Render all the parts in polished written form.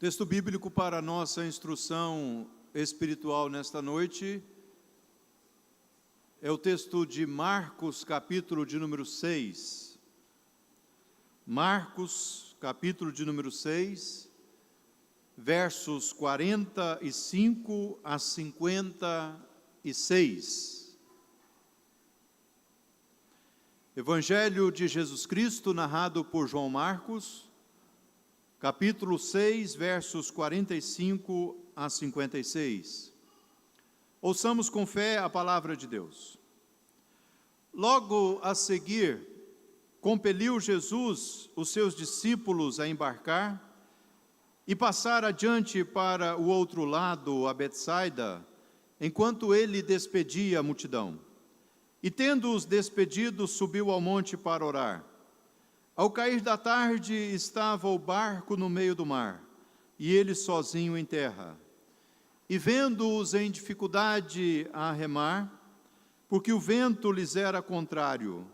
Texto bíblico para a nossa instrução espiritual nesta noite é o texto de Marcos, capítulo de número 6. Marcos, capítulo de número 6, versos 45 a 56. Evangelho de Jesus Cristo, narrado por João Marcos, capítulo 6, versos 45 a 56. Ouçamos com fé a palavra de Deus. Logo a seguir, compeliu Jesus os seus discípulos a embarcar e passar adiante para o outro lado, a Betsaida, enquanto ele despedia a multidão. E tendo-os despedido, subiu ao monte para orar. Ao cair da tarde, estava o barco no meio do mar, e ele sozinho em terra. E vendo-os em dificuldade a remar, porque o vento lhes era contrário,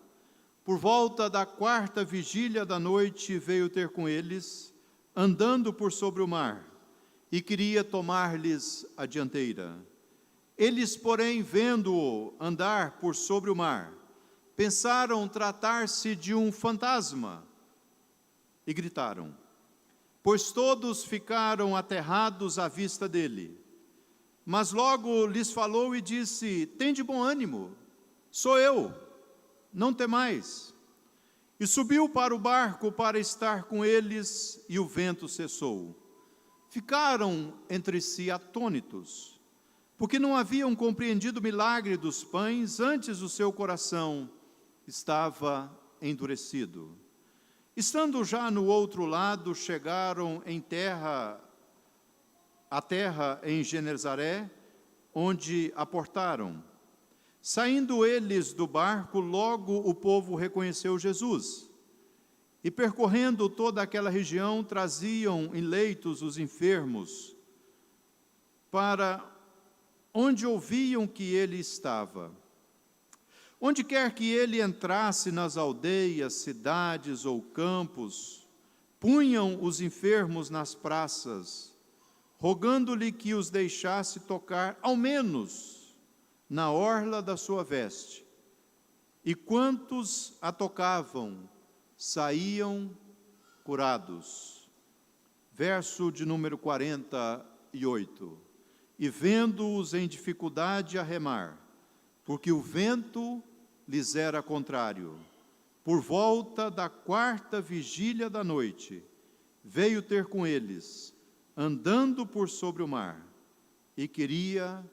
por volta da 4ª vigília da noite veio ter com eles, andando por sobre o mar, e queria tomar-lhes a dianteira. Eles, porém, vendo-o andar por sobre o mar, pensaram tratar-se de um fantasma e gritaram, pois todos ficaram aterrados à vista dele. Mas logo lhes falou e disse, tende bom ânimo, sou eu, não temais. E subiu para o barco para estar com eles, e o vento cessou. Ficaram entre si atônitos, porque não haviam compreendido o milagre dos pães, antes o seu coração estava endurecido. Estando já no outro lado, chegaram à terra em Genezaré, onde aportaram. Saindo eles do barco, logo o povo reconheceu Jesus. E percorrendo toda aquela região, traziam em leitos os enfermos, para onde ouviam que ele estava. Onde quer que ele entrasse nas aldeias, cidades ou campos, punham os enfermos nas praças, rogando-lhe que os deixasse tocar, ao menos, na orla da sua veste. E quantos a tocavam, saíam curados. Verso de número 48. E vendo-os em dificuldade a remar, porque o vento lhes era contrário, por volta da 4ª vigília da noite, veio ter com eles, andando por sobre o mar, e queria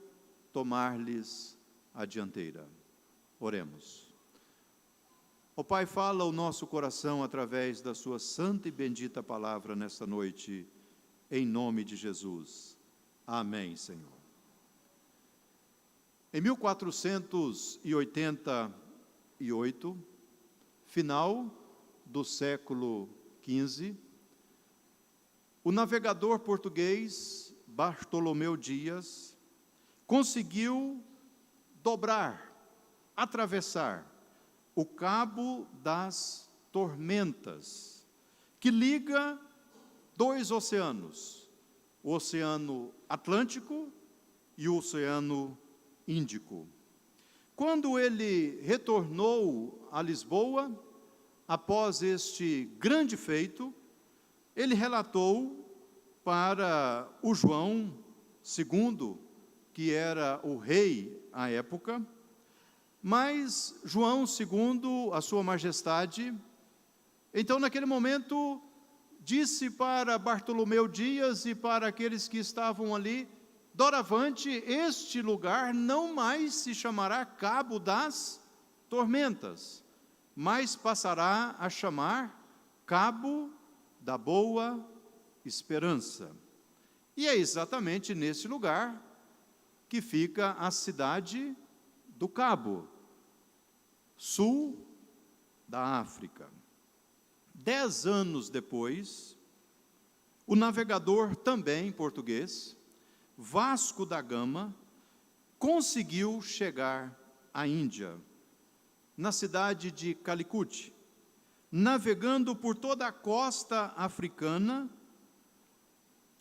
tomar-lhes a dianteira. Oremos. Ó Pai, fala o nosso coração através da sua santa e bendita palavra nesta noite, em nome de Jesus. Amém, Senhor. Em 1488, final do século XV, o navegador português Bartolomeu Dias conseguiu atravessar o Cabo das Tormentas, que liga dois oceanos, o Oceano Atlântico e o Oceano Índico. Quando ele retornou a Lisboa, após este grande feito, ele relatou para o João II, que era o rei à época, mas João II, a sua majestade, então naquele momento disse para Bartolomeu Dias e para aqueles que estavam ali, doravante, este lugar não mais se chamará Cabo das Tormentas, mas passará a chamar Cabo da Boa Esperança. E é exatamente nesse lugar que fica a cidade do Cabo, sul da África. 10 anos depois, o navegador também português, Vasco da Gama, conseguiu chegar à Índia, na cidade de Calicut, navegando por toda a costa africana,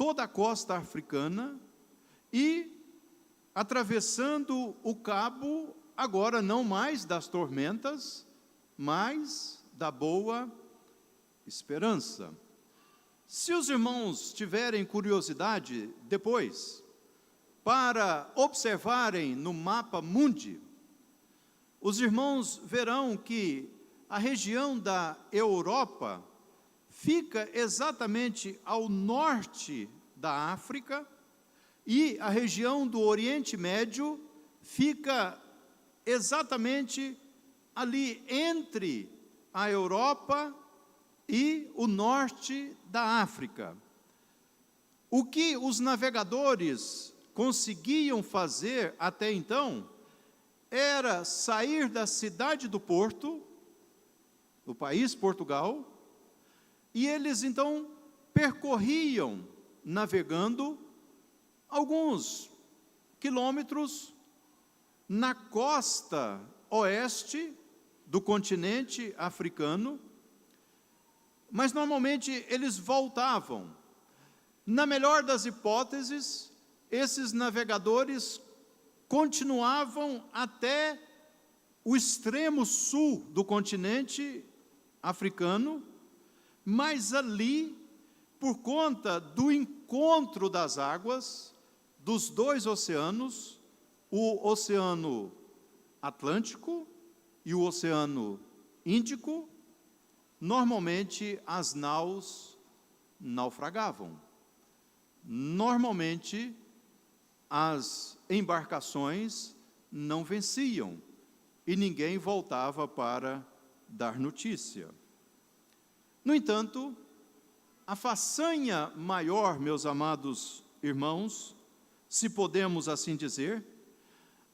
toda a costa africana e atravessando o cabo, agora não mais das tormentas, mas da boa esperança. Se os irmãos tiverem curiosidade depois, para observarem no mapa mundi, os irmãos verão que a região da Europa fica exatamente ao norte da África e a região do Oriente Médio fica exatamente ali entre a Europa e o norte da África. O que os navegadores conseguiam fazer até então era sair da cidade do Porto, do país Portugal, e eles então percorriam, navegando, alguns quilômetros na costa oeste do continente africano, mas normalmente eles voltavam. Na melhor das hipóteses, esses navegadores continuavam até o extremo sul do continente africano, mas ali, por conta do encontro das águas dos dois oceanos, o Oceano Atlântico e o Oceano Índico, normalmente as naus naufragavam. Normalmente as embarcações não venciam e ninguém voltava para dar notícia. No entanto, a façanha maior, meus amados irmãos, se podemos assim dizer,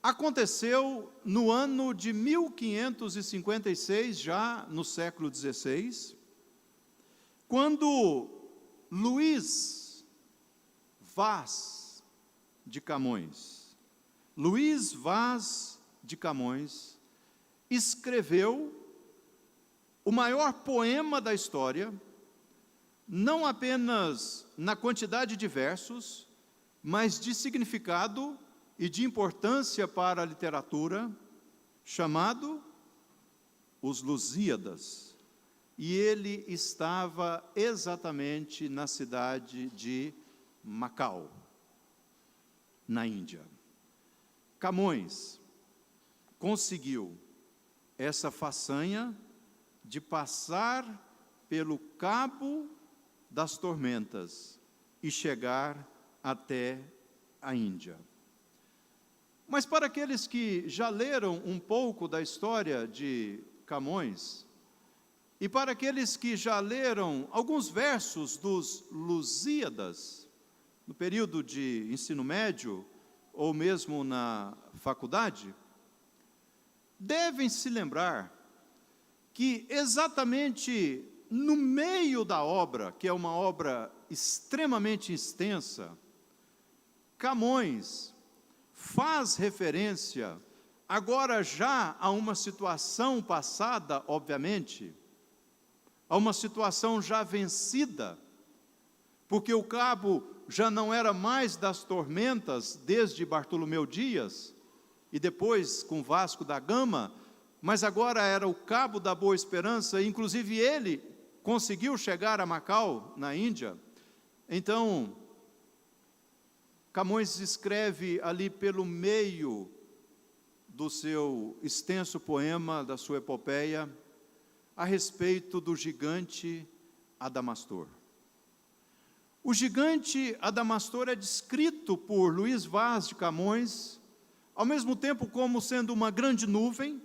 aconteceu no ano de 1556, já no século XVI, quando Luís Vaz de Camões escreveu o maior poema da história, não apenas na quantidade de versos, mas de significado e de importância para a literatura, chamado Os Lusíadas. E ele estava exatamente na cidade de Macau, na Índia. Camões conseguiu essa façanha de passar pelo cabo das tormentas e chegar até a Índia. Mas para aqueles que já leram um pouco da história de Camões, e para aqueles que já leram alguns versos dos Lusíadas, no período de ensino médio, ou mesmo na faculdade, devem se lembrar que exatamente no meio da obra, que é uma obra extremamente extensa, Camões faz referência, agora já a uma situação passada, obviamente, a uma situação já vencida, porque o cabo já não era mais das tormentas desde Bartolomeu Dias, e depois com Vasco da Gama, mas agora era o cabo da Boa Esperança, inclusive ele conseguiu chegar a Macau, na Índia. Então, Camões escreve ali pelo meio do seu extenso poema, da sua epopeia, a respeito do gigante Adamastor. O gigante Adamastor é descrito por Luís Vaz de Camões, ao mesmo tempo como sendo uma grande nuvem,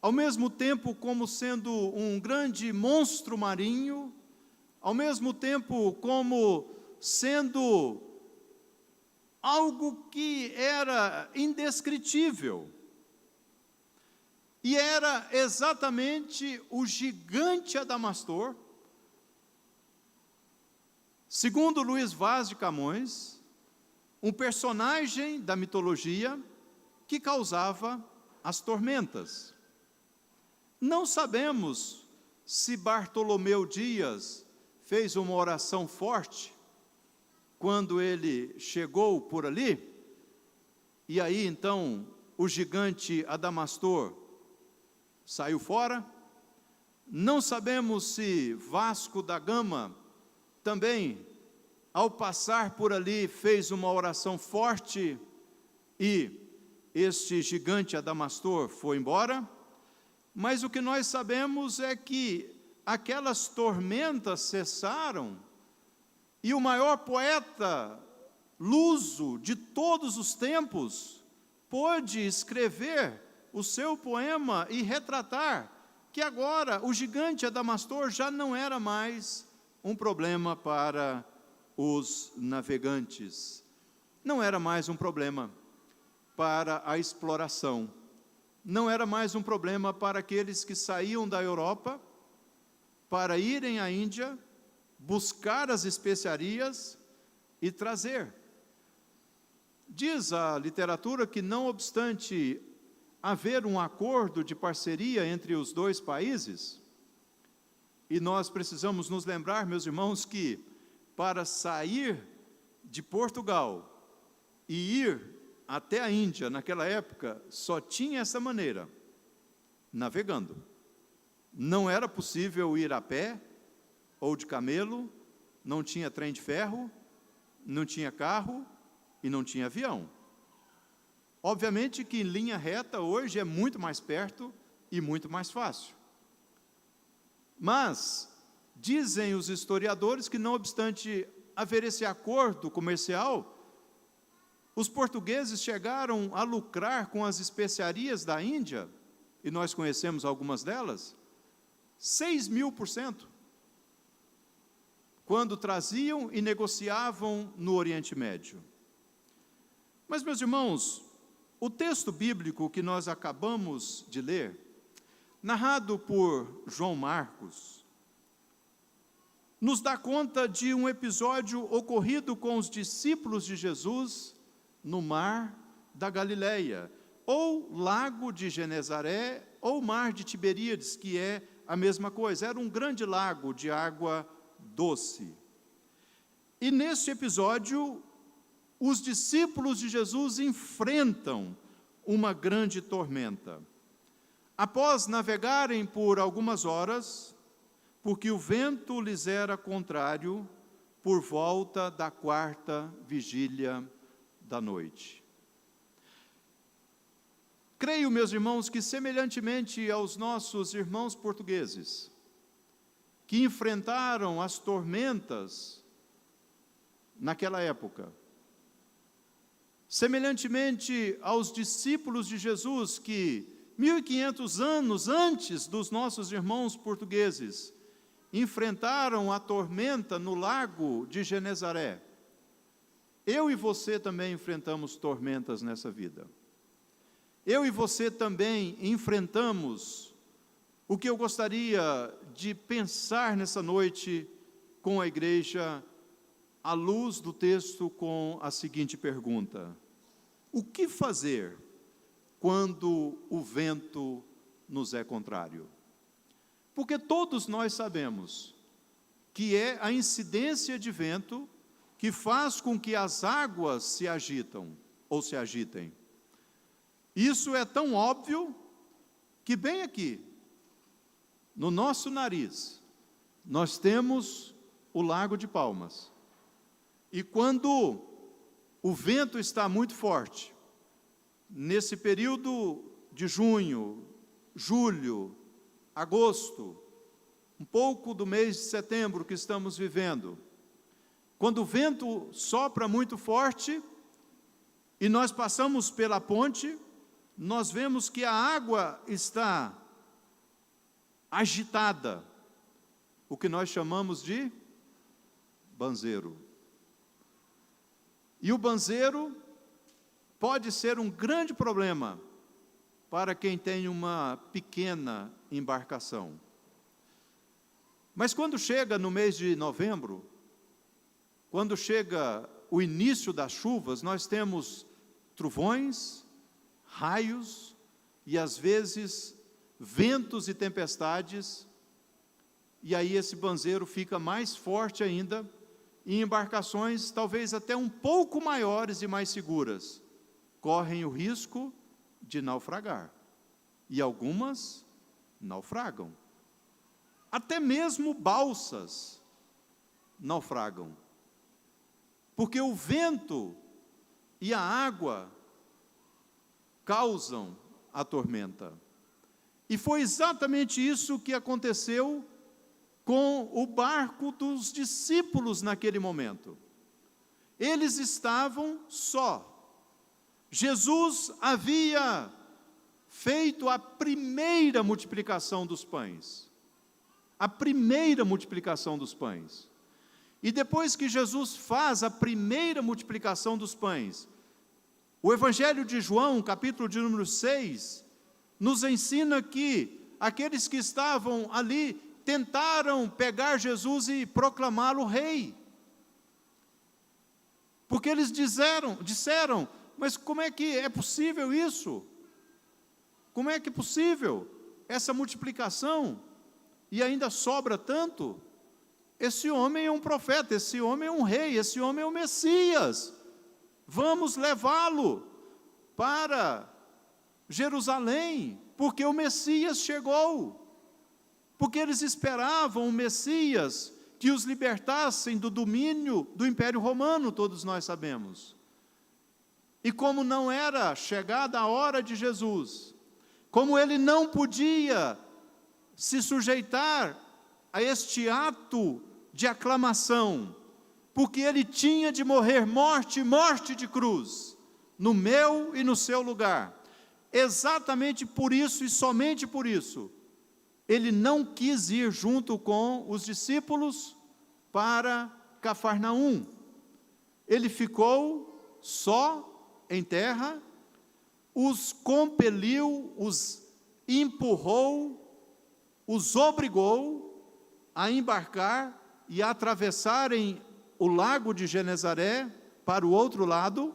ao mesmo tempo como sendo um grande monstro marinho, ao mesmo tempo como sendo algo que era indescritível. E era exatamente o gigante Adamastor, segundo Luís Vaz de Camões, um personagem da mitologia que causava as tormentas. Não sabemos se Bartolomeu Dias fez uma oração forte quando ele chegou por ali, e aí então o gigante Adamastor saiu fora. Não sabemos se Vasco da Gama também, ao passar por ali, fez uma oração forte e este gigante Adamastor foi embora. Mas o que nós sabemos é que aquelas tormentas cessaram e o maior poeta luso de todos os tempos pôde escrever o seu poema e retratar que agora o gigante Adamastor já não era mais um problema para os navegantes, não era mais um problema para a exploração, não era mais um problema para aqueles que saíam da Europa para irem à Índia, buscar as especiarias e trazer. Diz a literatura que, não obstante haver um acordo de parceria entre os dois países, e nós precisamos nos lembrar, meus irmãos, que para sair de Portugal e ir até a Índia, naquela época, só tinha essa maneira, navegando. Não era possível ir a pé ou de camelo, não tinha trem de ferro, não tinha carro e não tinha avião. Obviamente que em linha reta hoje é muito mais perto e muito mais fácil. Mas dizem os historiadores que, não obstante haver esse acordo comercial, os portugueses chegaram a lucrar com as especiarias da Índia, e nós conhecemos algumas delas, 6.000%, quando traziam e negociavam no Oriente Médio. Mas, meus irmãos, o texto bíblico que nós acabamos de ler, narrado por João Marcos, nos dá conta de um episódio ocorrido com os discípulos de Jesus no mar da Galileia, ou lago de Genezaré, ou mar de Tiberíades, que é a mesma coisa. Era um grande lago de água doce. E nesse episódio, os discípulos de Jesus enfrentam uma grande tormenta. Após navegarem por algumas horas, porque o vento lhes era contrário, por volta da 4ª vigília da noite. Creio, meus irmãos, que semelhantemente aos nossos irmãos portugueses, que enfrentaram as tormentas naquela época, semelhantemente aos discípulos de Jesus que 1.500 anos antes dos nossos irmãos portugueses enfrentaram a tormenta no lago de Genezaré, eu e você também enfrentamos tormentas nessa vida. Eu e você também enfrentamos o que eu gostaria de pensar nessa noite com a igreja, à luz do texto, com a seguinte pergunta: o que fazer quando o vento nos é contrário? Porque todos nós sabemos que é a incidência de vento que faz com que as águas se agitam ou se agitem. Isso é tão óbvio que bem aqui, no nosso nariz, nós temos o Lago de Palmas. E quando o vento está muito forte, nesse período de junho, julho, agosto, um pouco do mês de setembro que estamos vivendo, quando o vento sopra muito forte e nós passamos pela ponte, nós vemos que a água está agitada, o que nós chamamos de banzeiro. E o banzeiro pode ser um grande problema para quem tem uma pequena embarcação. Mas quando chega no mês de novembro, quando chega o início das chuvas, nós temos trovões, raios e às vezes ventos e tempestades, e aí esse banzeiro fica mais forte ainda, e embarcações talvez até um pouco maiores e mais seguras, correm o risco de naufragar. E algumas naufragam. Até mesmo balsas naufragam. Porque o vento e a água causam a tormenta. E foi exatamente isso que aconteceu com o barco dos discípulos naquele momento. Eles estavam só. Jesus havia feito a primeira multiplicação dos pães. A primeira multiplicação dos pães. E depois que Jesus faz a primeira multiplicação dos pães, o Evangelho de João, capítulo de número 6, nos ensina que aqueles que estavam ali tentaram pegar Jesus e proclamá-lo rei. Porque eles disseram, mas como é que é possível isso? Como é que é possível essa multiplicação? E ainda sobra tanto? Esse homem é um profeta, esse homem é um rei, esse homem é o Messias. Vamos levá-lo para Jerusalém, porque o Messias chegou. Porque eles esperavam o Messias que os libertassem do domínio do Império Romano, todos nós sabemos. E como não era chegada a hora de Jesus, como ele não podia se sujeitar a este ato de aclamação, porque ele tinha de morrer morte de cruz, no meu e no seu lugar. Exatamente por isso e somente por isso, ele não quis ir junto com os discípulos para Cafarnaum. Ele ficou só em terra, os compeliu, os empurrou, os obrigou a embarcar e a atravessarem o lago de Genezaré para o outro lado,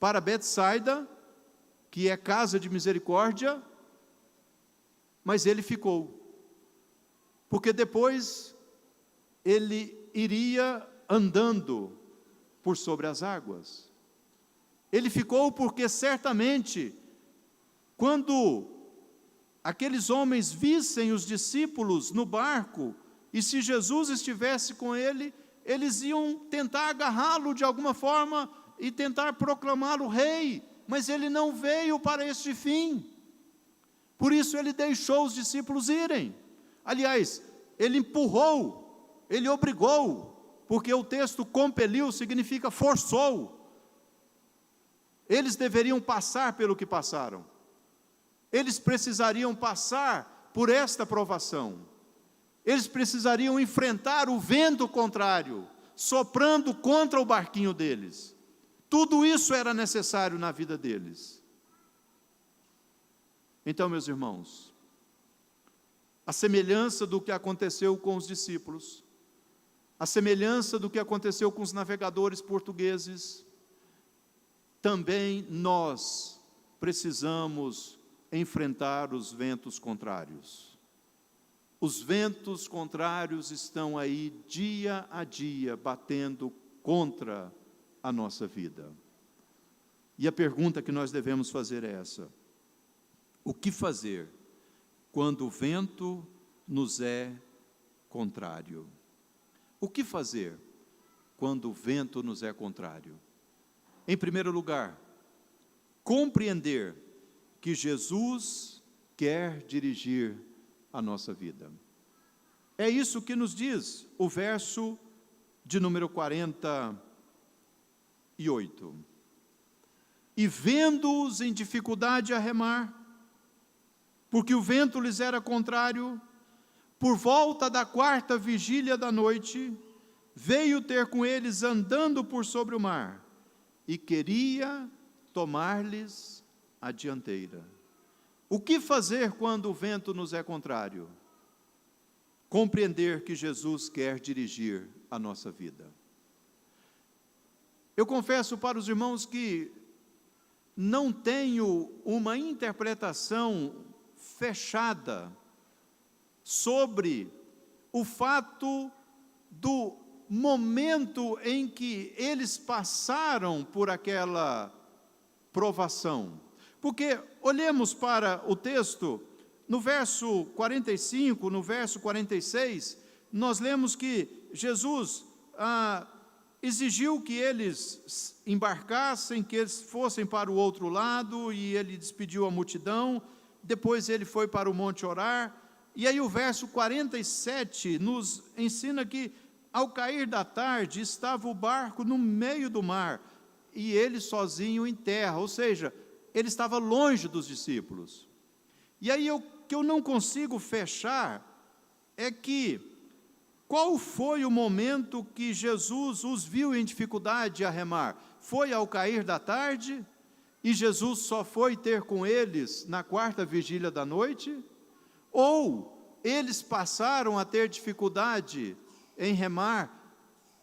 para Betsaida, que é casa de misericórdia, mas ele ficou, porque depois ele iria andando por sobre as águas. Ele ficou porque certamente, quando aqueles homens vissem os discípulos no barco, e se Jesus estivesse com ele, eles iam tentar agarrá-lo de alguma forma e tentar proclamá-lo rei, mas ele não veio para este fim. Por isso ele deixou os discípulos irem. Aliás, ele empurrou, ele obrigou, porque o texto compeliu significa forçou. Eles deveriam passar pelo que passaram. Eles precisariam passar por esta provação. Eles precisariam enfrentar o vento contrário, soprando contra o barquinho deles. Tudo isso era necessário na vida deles. Então, meus irmãos, a semelhança do que aconteceu com os discípulos, a semelhança do que aconteceu com os navegadores portugueses, também nós precisamos enfrentar os ventos contrários. Os ventos contrários estão aí dia a dia batendo contra a nossa vida. E a pergunta que nós devemos fazer é essa: o que fazer quando o vento nos é contrário? O que fazer quando o vento nos é contrário? Em primeiro lugar, compreender que Jesus quer dirigir a nossa vida. É isso que nos diz o verso de número 48. E vendo-os em dificuldade a remar, porque o vento lhes era contrário, por volta da 4ª vigília da noite, veio ter com eles andando por sobre o mar, e queria tomar-lhes a dianteira. O que fazer quando o vento nos é contrário? Compreender que Jesus quer dirigir a nossa vida. Eu confesso para os irmãos que não tenho uma interpretação fechada sobre o fato do momento em que eles passaram por aquela provação. Porque olhemos para o texto, no verso 45, no verso 46, nós lemos que Jesus exigiu que eles embarcassem, que eles fossem para o outro lado, e ele despediu a multidão. Depois ele foi para o monte orar, e aí o verso 47 nos ensina que ao cair da tarde estava o barco no meio do mar, e ele sozinho em terra, ou seja, ele estava longe dos discípulos. E aí o que eu não consigo fechar é que, qual foi o momento que Jesus os viu em dificuldade a remar? Foi ao cair da tarde? E Jesus só foi ter com eles na quarta vigília da noite? Ou eles passaram a ter dificuldade em remar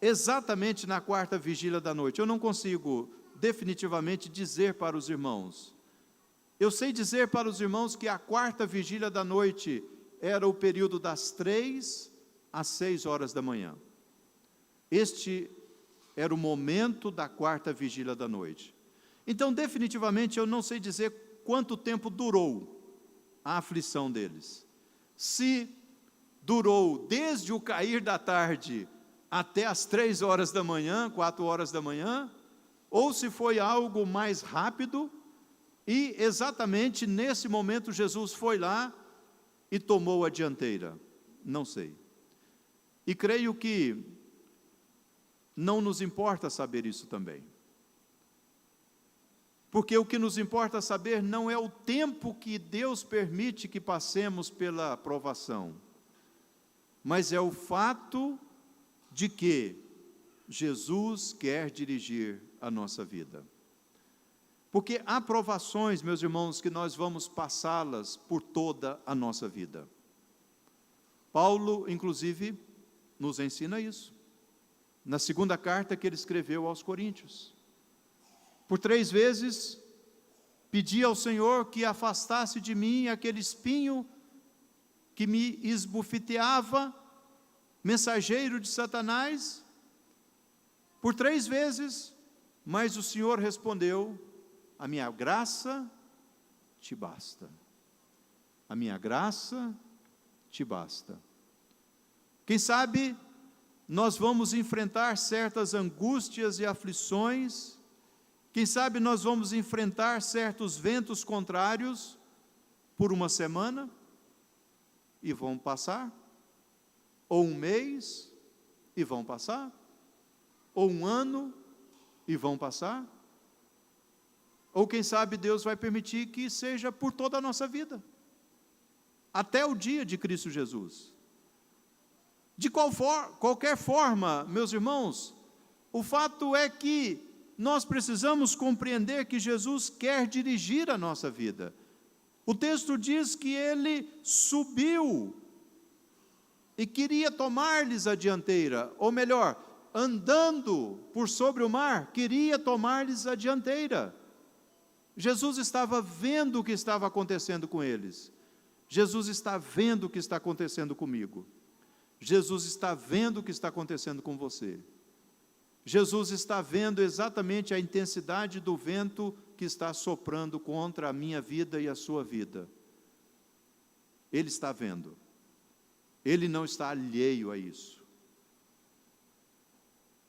exatamente na quarta vigília da noite? Eu não consigo definitivamente dizer para os irmãos. Eu sei dizer para os irmãos que a quarta vigília da noite era o período das 3 às 6 horas da manhã. Este era o momento da quarta vigília da noite. Então, definitivamente, eu não sei dizer quanto tempo durou a aflição deles. Se durou desde o cair da tarde até as 3 horas da manhã, 4 horas da manhã, ou se foi algo mais rápido, e exatamente nesse momento Jesus foi lá e tomou a dianteira. Não sei. E creio que não nos importa saber isso também. Porque o que nos importa saber não é o tempo que Deus permite que passemos pela provação, mas é o fato de que Jesus quer dirigir a nossa vida. Porque há provações, meus irmãos, que nós vamos passá-las por toda a nossa vida. Paulo, inclusive, nos ensina isso, na segunda carta que ele escreveu aos Coríntios. Por 3 vezes, pedi ao Senhor que afastasse de mim aquele espinho que me esbofeteava, mensageiro de Satanás. Por 3 vezes, mas o Senhor respondeu: a minha graça te basta. A minha graça te basta. Quem sabe nós vamos enfrentar certas angústias e aflições. Quem sabe nós vamos enfrentar certos ventos contrários por uma semana e vão passar, ou um mês e vão passar, ou um ano e vão passar, ou quem sabe Deus vai permitir que seja por toda a nossa vida, até o dia de Cristo Jesus. De qualquer forma, meus irmãos, o fato é que nós precisamos compreender que Jesus quer dirigir a nossa vida. O texto diz que ele subiu e queria tomar-lhes a dianteira, ou melhor, andando por sobre o mar, queria tomar-lhes a dianteira. Jesus estava vendo o que estava acontecendo com eles. Jesus está vendo o que está acontecendo comigo. Jesus está vendo o que está acontecendo com você. Jesus está vendo exatamente a intensidade do vento que está soprando contra a minha vida e a sua vida. Ele está vendo. Ele não está alheio a isso.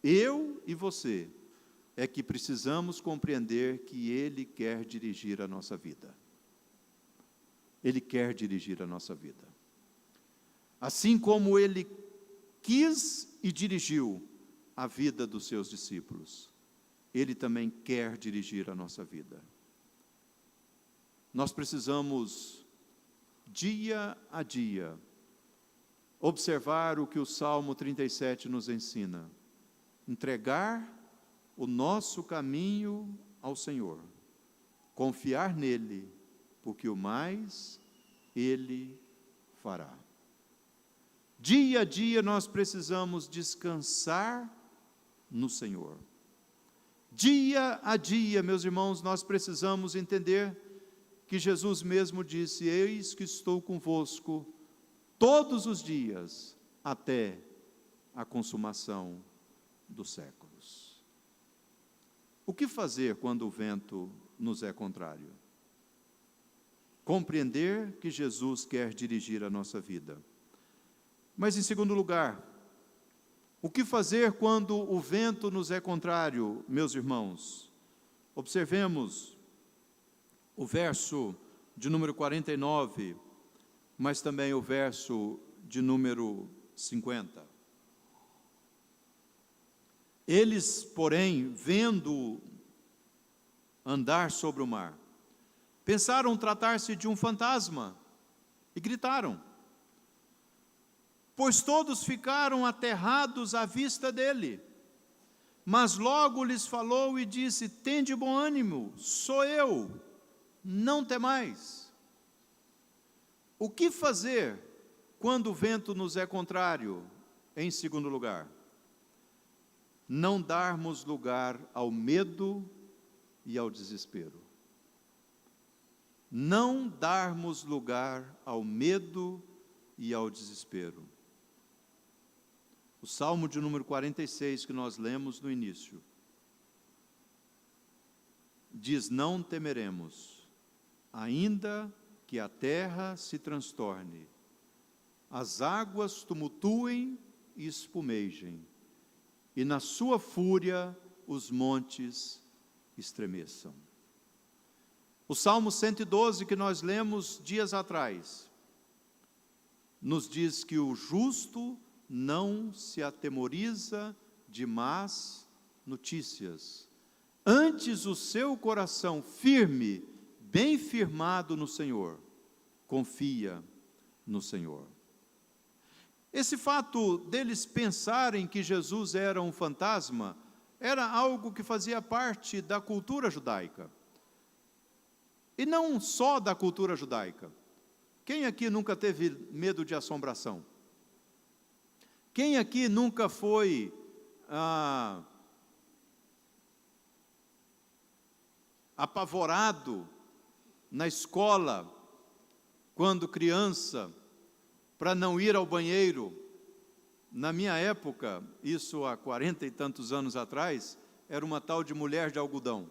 Eu e você é que precisamos compreender que Ele quer dirigir a nossa vida. Ele quer dirigir a nossa vida. Assim como Ele quis e dirigiu a vida dos seus discípulos, Ele também quer dirigir a nossa vida. Nós precisamos, dia a dia, observar o que o Salmo 37 nos ensina: entregar o nosso caminho ao Senhor, confiar nele, porque o mais Ele fará. Dia a dia nós precisamos descansar no Senhor. Dia a dia, meus irmãos, nós precisamos entender que Jesus mesmo disse: eis que estou convosco todos os dias, até a consumação dos séculos. O que fazer quando o vento nos é contrário? Compreender que Jesus quer dirigir a nossa vida. Mas, em segundo lugar, o que fazer quando o vento nos é contrário, meus irmãos? Observemos o verso de número 49, mas também o verso de número 50. Eles, porém, vendo andar sobre o mar, pensaram tratar-se de um fantasma e gritaram, pois todos ficaram aterrados à vista dele. Mas logo lhes falou e disse, tende bom ânimo, sou eu, não temais. O que fazer quando o vento nos é contrário? Em segundo lugar, não darmos lugar ao medo e ao desespero. Não darmos lugar ao medo e ao desespero. O Salmo de número 46, que nós lemos no início, diz, não temeremos, ainda que a terra se transtorne, as águas tumultuem e espumejem, e na sua fúria os montes estremeçam. O Salmo 112, que nós lemos dias atrás, nos diz que o justo não se atemoriza de más notícias. Antes o seu coração firme, bem firmado no Senhor, confia no Senhor. Esse fato deles pensarem que Jesus era um fantasma, era algo que fazia parte da cultura judaica. E não só da cultura judaica. Quem aqui nunca teve medo de assombração? Quem aqui nunca foi apavorado na escola, quando criança, para não ir ao banheiro? Na minha época, isso há 40 e tantos anos atrás, era uma tal de mulher de algodão.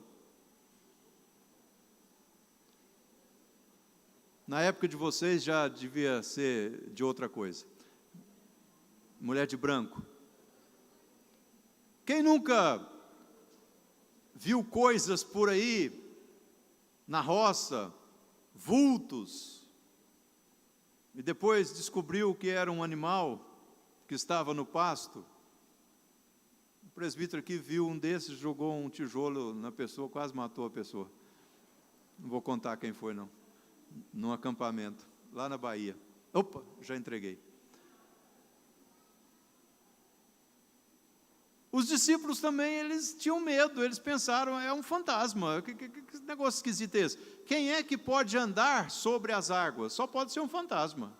Na época de vocês já devia ser de outra coisa. Mulher de branco. Quem nunca viu coisas por aí, na roça, vultos, e depois descobriu que era um animal que estava no pasto? O presbítero aqui viu um desses, jogou um tijolo na pessoa, quase matou a pessoa. Não vou contar quem foi, não. Num acampamento, lá na Bahia. Opa, já entreguei. Os discípulos também, eles tinham medo, eles pensaram, é um fantasma, que negócio esquisito é esse? Quem é que pode andar sobre as águas? Só pode ser um fantasma.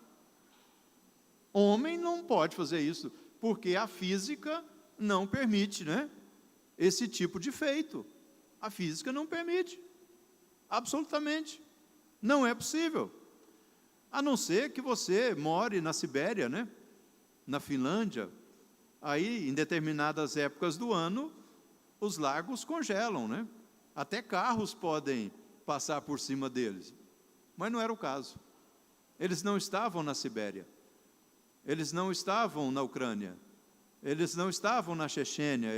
Homem não pode fazer isso, porque a física não permite, né? Esse tipo de feito. A física não permite, absolutamente. Não é possível. A não ser que você more na Sibéria, né? Na Finlândia. Aí, em determinadas épocas do ano, os lagos congelam, né? Até carros podem passar por cima deles. Mas não era o caso. Eles não estavam na Sibéria. Eles não estavam na Ucrânia. Eles não estavam na Chechênia.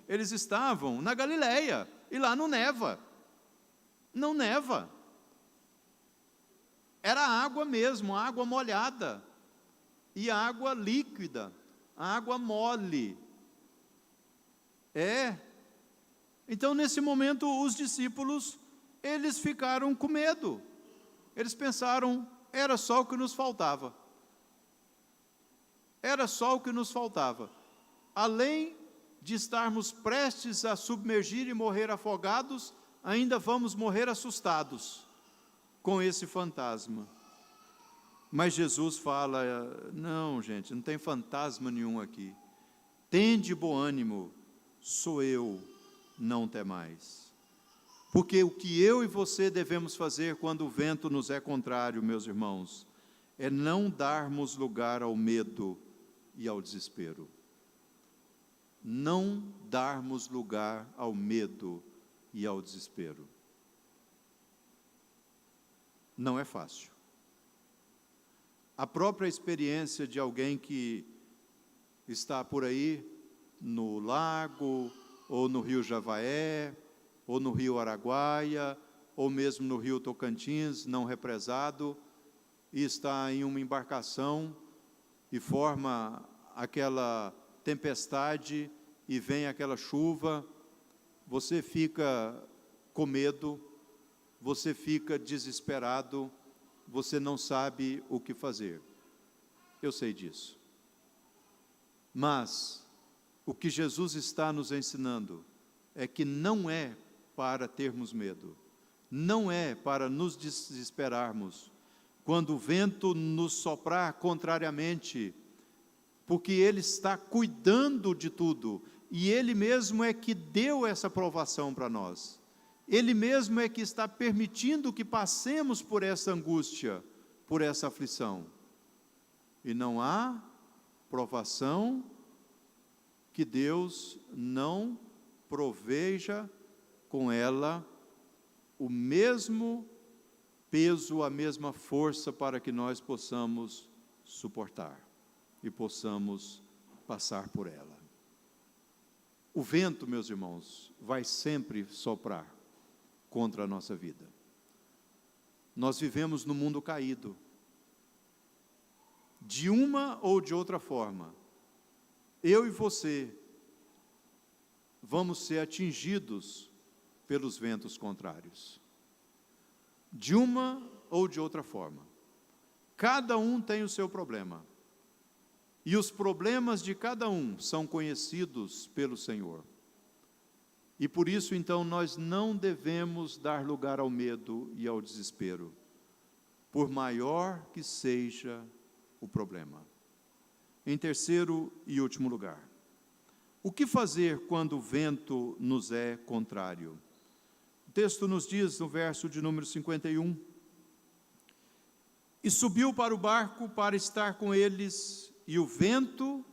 Eles estavam na Galileia. E lá não neva. Não neva. Era água mesmo, água molhada. E água líquida. Água mole. Então, nesse momento, os discípulos, eles ficaram com medo. Eles pensaram, era só o que nos faltava. Era só o que nos faltava. Além de estarmos prestes a submergir e morrer afogados, ainda vamos morrer assustados com esse fantasma. Mas Jesus fala, não, gente, não tem fantasma nenhum aqui. Tende bom ânimo, sou eu, não temais. Porque o que eu e você devemos fazer quando o vento nos é contrário, meus irmãos, é não darmos lugar ao medo e ao desespero. Não darmos lugar ao medo e ao desespero. Não é fácil. A própria experiência de alguém que está por aí no lago, ou no rio Javaé, ou no rio Araguaia, ou mesmo no rio Tocantins, não represado, e está em uma embarcação e forma aquela tempestade e vem aquela chuva, você fica com medo, você fica desesperado, você não sabe o que fazer. Eu sei disso. Mas o que Jesus está nos ensinando é que não é para termos medo, não é para nos desesperarmos quando o vento nos soprar contrariamente, porque Ele está cuidando de tudo, e Ele mesmo é que deu essa provação para nós. Ele mesmo é que está permitindo que passemos por essa angústia, por essa aflição. E não há provação que Deus não proveja com ela o mesmo peso, a mesma força para que nós possamos suportar e possamos passar por ela. O vento, meus irmãos, vai sempre soprar contra a nossa vida. Nós vivemos no mundo caído. De uma ou de outra forma, eu e você vamos ser atingidos pelos ventos contrários. De uma ou de outra forma. Cada um tem o seu problema. E os problemas de cada um são conhecidos pelo Senhor. E por isso, então, nós não devemos dar lugar ao medo e ao desespero, por maior que seja o problema. Em terceiro e último lugar, o que fazer quando o vento nos é contrário? O texto nos diz, no verso de número 51, e subiu para o barco para estar com eles, e o vento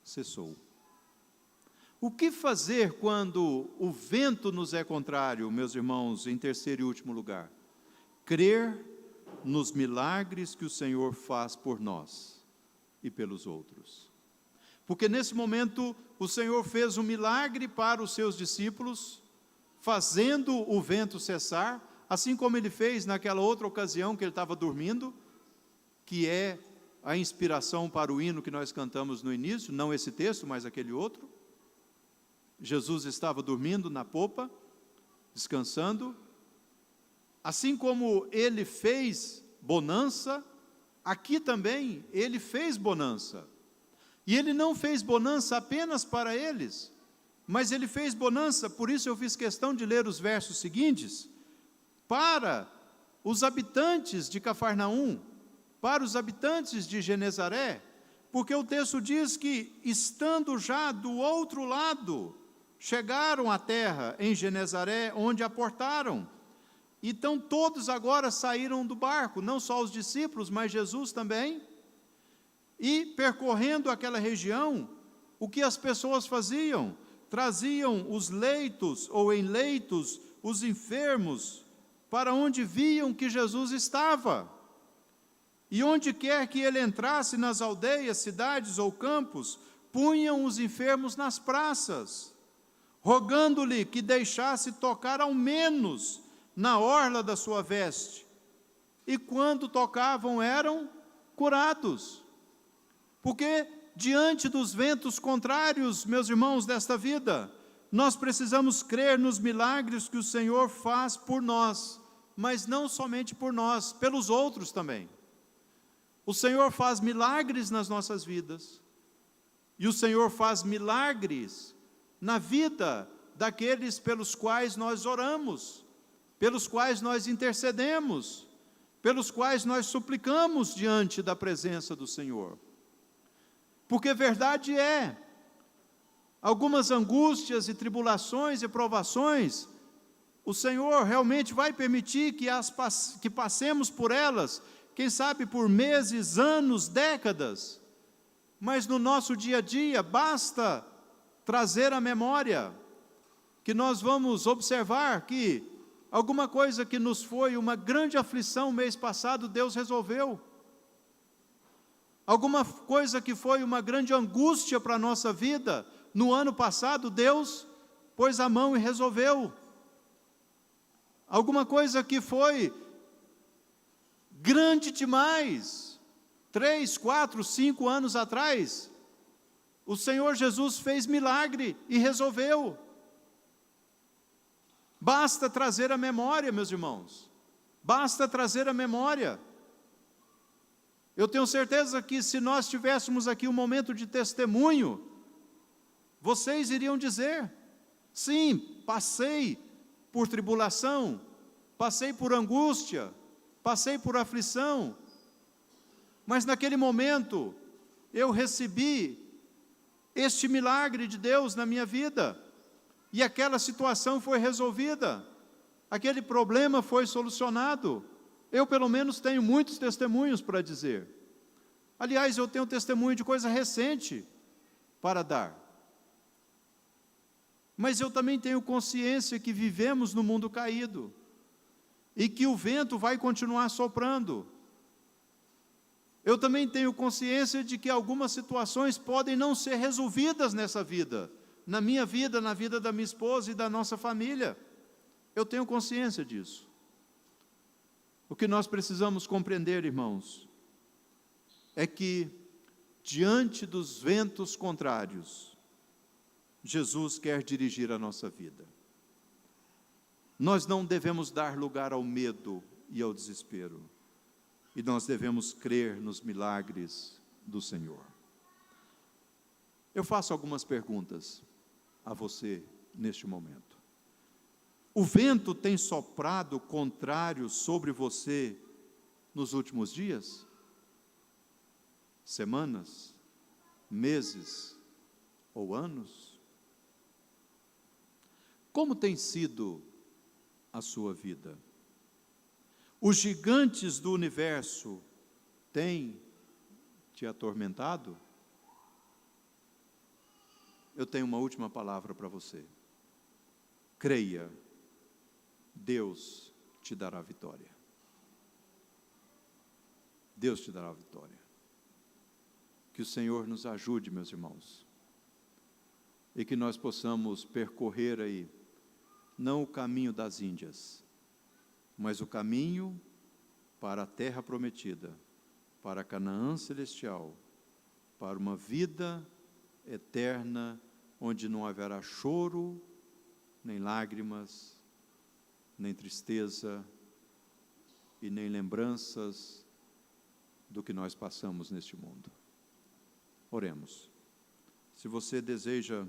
cessou. O que fazer quando o vento nos é contrário, meus irmãos, em terceiro e último lugar? Crer nos milagres que o Senhor faz por nós e pelos outros. Porque nesse momento o Senhor fez um milagre para os seus discípulos, fazendo o vento cessar, assim como Ele fez naquela outra ocasião que Ele estava dormindo, que é a inspiração para o hino que nós cantamos no início, não esse texto, mas aquele outro. Jesus estava dormindo na popa, descansando. Assim como Ele fez bonança, aqui também Ele fez bonança. E Ele não fez bonança apenas para eles, mas Ele fez bonança, por isso eu fiz questão de ler os versos seguintes, para os habitantes de Cafarnaum, para os habitantes de Genezaré, porque o texto diz que, estando já do outro lado, chegaram à terra em Genezaré, onde aportaram. Então todos agora saíram do barco, não só os discípulos, mas Jesus também. E percorrendo aquela região, o que as pessoas faziam? Traziam os leitos, ou em leitos, os enfermos, para onde viam que Jesus estava. E onde quer que ele entrasse, nas aldeias, cidades ou campos, punham os enfermos nas praças, rogando-lhe que deixasse tocar ao menos na orla da sua veste. E quando tocavam, eram curados. Porque diante dos ventos contrários, meus irmãos, desta vida, nós precisamos crer nos milagres que o Senhor faz por nós, mas não somente por nós, pelos outros também. O Senhor faz milagres nas nossas vidas, e o Senhor faz milagres na vida daqueles pelos quais nós oramos, pelos quais nós intercedemos, pelos quais nós suplicamos diante da presença do Senhor. Porque verdade é, algumas angústias e tribulações e provações, o Senhor realmente vai permitir que passemos por elas, quem sabe por meses, anos, décadas, Mas no nosso dia a dia, basta trazer à memória que nós vamos observar que alguma coisa que nos foi uma grande aflição mês passado, Deus resolveu. Alguma coisa que foi uma grande angústia para a nossa vida, no ano passado, Deus pôs a mão e resolveu. Alguma coisa que foi grande demais, 3, 4, 5 anos atrás, o Senhor Jesus fez milagre e resolveu. Basta trazer a memória, meus irmãos, basta trazer a memória. Eu tenho certeza que se nós tivéssemos aqui um momento de testemunho, vocês iriam dizer, sim, passei por tribulação, passei por angústia, passei por aflição, mas naquele momento eu recebi este milagre de Deus na minha vida, e aquela situação foi resolvida, aquele problema foi solucionado. Eu pelo menos tenho muitos testemunhos para dizer. Aliás, eu tenho testemunho de coisa recente para dar. Mas eu também tenho consciência que vivemos no mundo caído, e que o vento vai continuar soprando. Eu também tenho consciência de que algumas situações podem não ser resolvidas nessa vida, na minha vida, na vida da minha esposa e da nossa família. Eu tenho consciência disso. O que nós precisamos compreender, irmãos, é que, diante dos ventos contrários, Jesus quer dirigir a nossa vida. Nós não devemos dar lugar ao medo e ao desespero, e nós devemos crer nos milagres do Senhor. Eu faço algumas perguntas a você neste momento. O vento tem soprado contrário sobre você nos últimos dias? Semanas? Meses? Ou anos? Como tem sido a sua vida? Os gigantes do universo têm te atormentado? Eu tenho uma última palavra para você. Creia, Deus te dará vitória. Deus te dará vitória. Que o Senhor nos ajude, meus irmãos, e que nós possamos percorrer aí, não o caminho das Índias, mas o caminho para a terra prometida, para Canaã celestial, para uma vida eterna, onde não haverá choro, nem lágrimas, nem tristeza, e nem lembranças do que nós passamos neste mundo. Oremos. Se você deseja